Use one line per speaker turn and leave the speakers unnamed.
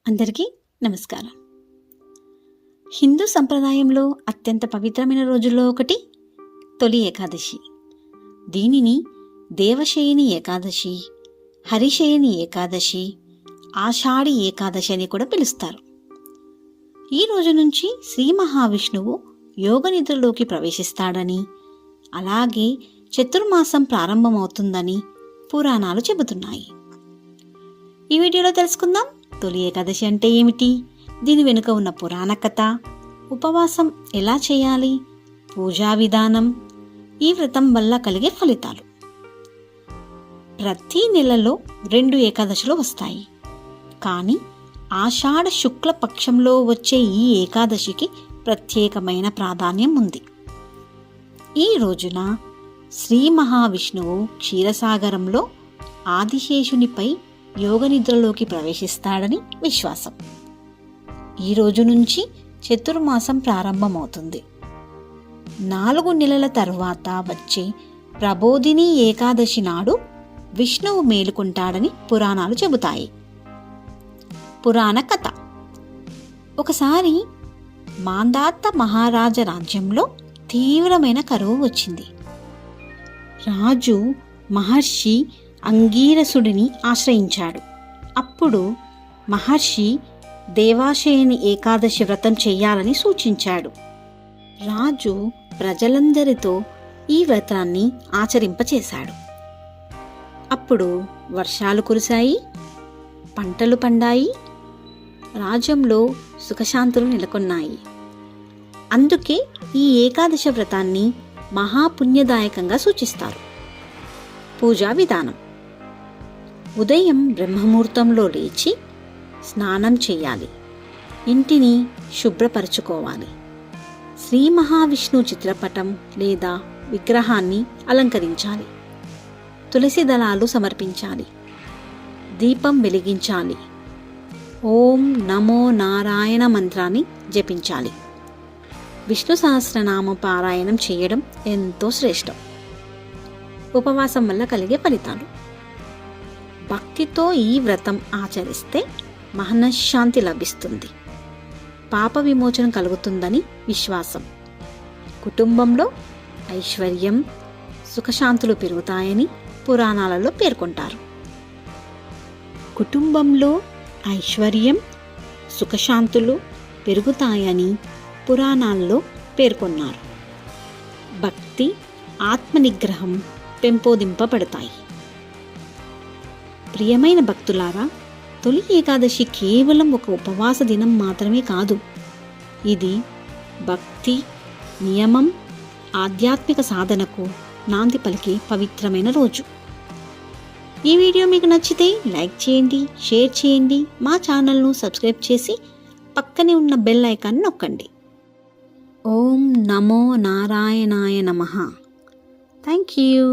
అందరికీ నమస్కారం. హిందూ సంప్రదాయంలో అత్యంత పవిత్రమైన రోజుల్లో ఒకటి తొలి ఏకాదశి. దీనిని దేవశయని ఏకాదశి, హరిశయని ఏకాదశి, ఆషాఢి ఏకాదశి అని కూడా పిలుస్తారు. ఈ రోజు నుంచి శ్రీ మహావిష్ణువు యోగ నిద్రలోకి ప్రవేశిస్తాడని, అలాగే చతుర్మాసం ప్రారంభమవుతుందని పురాణాలు చెబుతున్నాయి. ఈ వీడియోలో తెలుసుకుందాం తొలి ఏకాదశి అంటే ఏమిటి, దీని వెనుక ఉన్న పురాణ కథ, ఉపవాసం ఎలా చేయాలి, పూజా విధానం, ఈ వ్రతం వల్ల కలిగే ఫలితాలు. ప్రతి నెలలో 2 ఏకాదశులు వస్తాయి. కానీ ఆషాఢ శుక్ల పక్షంలో వచ్చే ఈ ఏకాదశికి ప్రత్యేకమైన ప్రాధాన్యం ఉంది. ఈ రోజున శ్రీ మహావిష్ణువు క్షీరసాగరంలో ఆదిశేషునిపై యోగ నిద్రలోకి ప్రవేశిస్తాడని విశ్వాసం. ఈ రోజు నుంచి చతుర్మాసం ప్రారంభమవుతుంది. 4 నెలల తర్వాత వచ్చే ప్రబోధిని ఏకాదశి నాడు విష్ణువు మేలుకుంటాడని పురాణాలు చెబుతాయి. పురాణ కథ. ఒకసారి మాంధాత మహారాజ రాజ్యంలో తీవ్రమైన కరువు వచ్చింది. రాజు మహర్షి అంగీరసుడిని ఆశ్రయించాడు. అప్పుడు మహర్షి దేవాశయని ఏకాదశి వ్రతం చెయ్యాలని సూచించాడు. రాజు ప్రజలందరితో ఈ వ్రతాన్ని ఆచరింపచేశాడు. అప్పుడు వర్షాలు కురిశాయి, పంటలు పండాయి, రాజ్యంలో సుఖశాంతులు నెలకొన్నాయి. అందుకే ఈ ఏకాదశి వ్రతాన్ని మహాపుణ్యదాయకంగా సూచిస్తారు. పూజా విధానం. ఉదయం బ్రహ్మముహూర్తంలో లేచి స్నానం చేయాలి. ఇంటిని శుభ్రపరచుకోవాలి. శ్రీ మహావిష్ణు చిత్రపటం లేదా విగ్రహాన్ని అలంకరించాలి. తులసి దళాలు సమర్పించాలి. దీపం వెలిగించాలి. ఓం నమో నారాయణ మంత్రాన్ని జపించాలి. విష్ణు సహస్రనామ పారాయణం చేయడం ఎంతో శ్రేష్టం. ఉపవాసం వల్ల కలిగే ఫలితాలు. భక్తితో ఈ వ్రతం ఆచరిస్తే మనశ్శాంతి లభిస్తుంది. పాప విమోచన కలుగుతుందని విశ్వాసం. కుటుంబంలో ఐశ్వర్యం, సుఖశాంతులు పెరుగుతాయని పురాణాలలో పేర్కొంటారు. కుటుంబంలో ఐశ్వర్యం, సుఖశాంతులు పెరుగుతాయని పురాణాల్లో పేర్కొన్నారు. భక్తి, ఆత్మనిగ్రహం పెంపొందింపబడతాయి. ప్రియమైన భక్తులారా, తొలి ఏకాదశి కేవలం ఒక ఉపవాస దినం మాత్రమే కాదు. ఇది భక్తి, నియమం, ఆధ్యాత్మిక సాధనకు నాంది పలికే పవిత్రమైన రోజు. ఈ వీడియో మీకు నచ్చితే లైక్ చేయండి, షేర్ చేయండి, మా ఛానల్ను సబ్స్క్రైబ్ చేసి పక్కనే ఉన్న బెల్ ఐకాన్ నొక్కండి. ఓం నమో నారాయణాయ నమః. Thank you.